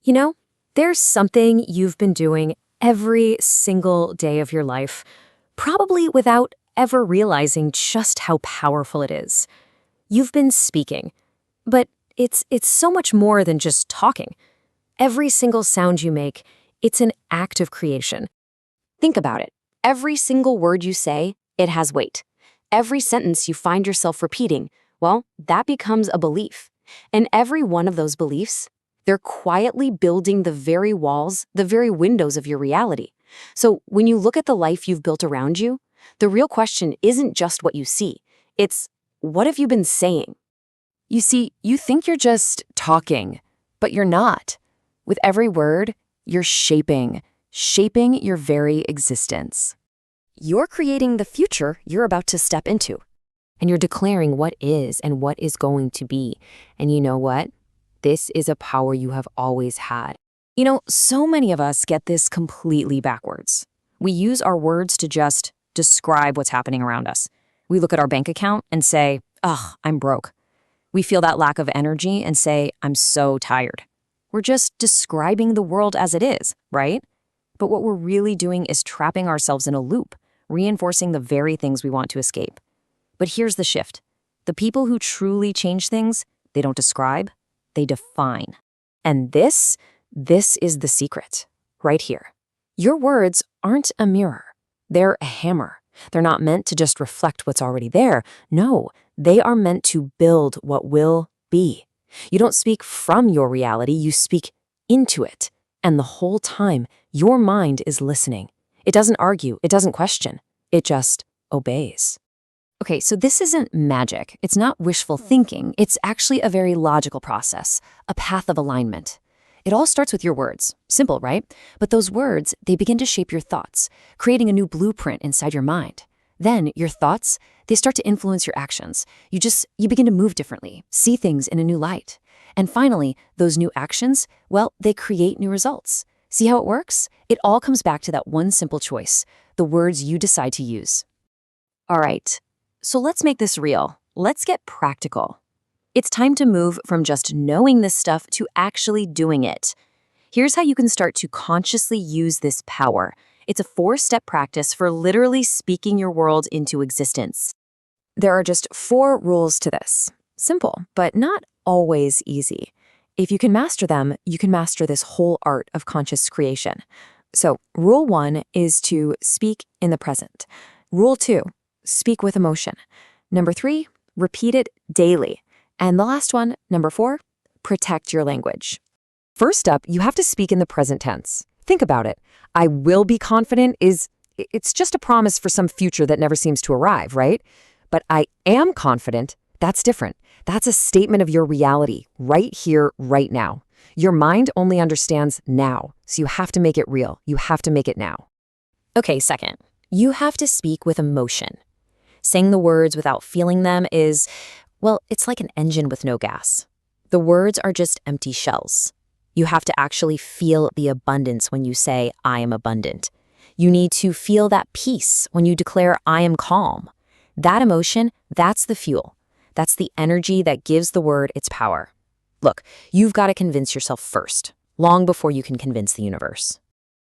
You know, there's something you've been doing every single day of your life, probably without ever realizing just how powerful it is. You've been speaking, but it's so much more than just talking. Every single sound you make, it's an act of creation. Think about it. Every single word you say, it has weight. Every sentence you find yourself repeating, well, that becomes a belief. And every one of those beliefs, they're quietly building the very walls, the very windows of your reality. So when you look at the life you've built around you, the real question isn't just what you see. It's, what have you been saying? You see, you think you're just talking, but you're not. With every word, you're shaping your very existence. You're creating the future you're about to step into. And you're declaring what is and what is going to be. And you know what? This is a power you have always had. You know, so many of us get this completely backwards. We use our words to just describe what's happening around us. We look at our bank account and say, ugh, I'm broke. We feel that lack of energy and say, I'm so tired. We're just describing the world as it is, right? But what we're really doing is trapping ourselves in a loop, reinforcing the very things we want to escape. But here's the shift. The people who truly change things, they don't describe, they define. And this is the secret, right here. Your words aren't a mirror. They're a hammer. They're not meant to just reflect what's already there. No, they are meant to build what will be. You don't speak from your reality, you speak into it. And the whole time, your mind is listening. It doesn't argue, it doesn't question, it just obeys. Okay, so this isn't magic. It's not wishful thinking. It's actually a very logical process, a path of alignment. It all starts with your words. Simple, right? But those words, they begin to shape your thoughts, creating a new blueprint inside your mind. Then your thoughts, they start to influence your actions. You begin to move differently, see things in a new light. And finally, those new actions, well, they create new results. See how it works? It all comes back to that one simple choice, the words you decide to use. All right, so let's make this real. Let's get practical. It's time to move from just knowing this stuff to actually doing it. Here's how you can start to consciously use this power. It's a 4-step practice for literally speaking your world into existence. There are just 4 rules to this. Simple, but not always easy. If you can master them, you can master this whole art of conscious creation. So, rule 1 is to speak in the present. Rule 2, speak with emotion. Number 3, repeat it daily. And the last one, number 4, protect your language. First up, you have to speak in the present tense. Think about it. I will be confident it's just a promise for some future that never seems to arrive, right? But I am confident, that's different. That's a statement of your reality, right here, right now. Your mind only understands now, so you have to make it real. You have to make it now. Okay, second, you have to speak with emotion. Saying the words without feeling them is, well, it's like an engine with no gas. The words are just empty shells. You have to actually feel the abundance when you say, I am abundant. You need to feel that peace when you declare, I am calm. That emotion, that's the fuel. That's the energy that gives the word its power. Look, you've got to convince yourself first, long before you can convince the universe.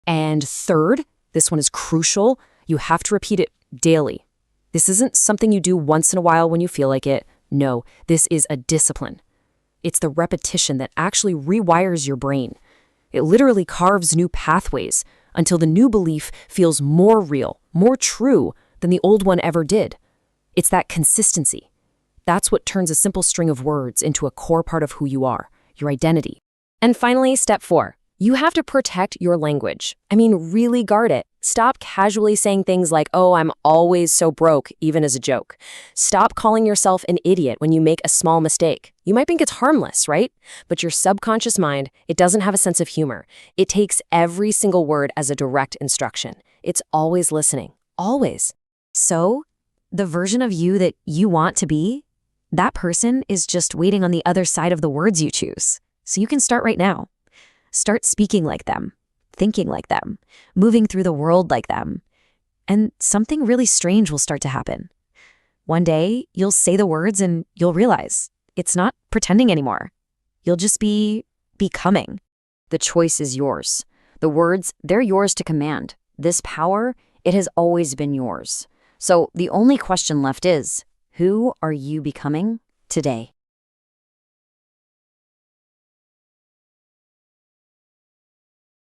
And third, this one is crucial, you have to repeat it daily. This isn't something you do once in a while when you feel like it. No, this is a discipline. It's the repetition that actually rewires your brain. It literally carves new pathways until the new belief feels more real, more true than the old one ever did. It's that consistency. That's what turns a simple string of words into a core part of who you are, your identity. And finally, step 4. You have to protect your language. I mean, really guard it. Stop casually saying things like, oh, I'm always so broke, even as a joke. Stop calling yourself an idiot when you make a small mistake. You might think it's harmless, right? But your subconscious mind, it doesn't have a sense of humor. It takes every single word as a direct instruction. It's always listening, always. So, the version of you that you want to be, that person is just waiting on the other side of the words you choose. So you can start right now. Start speaking like them, thinking like them, moving through the world like them. And something really strange will start to happen. One day, you'll say the words and you'll realize it's not pretending anymore. You'll just be becoming. The choice is yours. The words, they're yours to command. This power, it has always been yours. So the only question left is, who are you becoming today?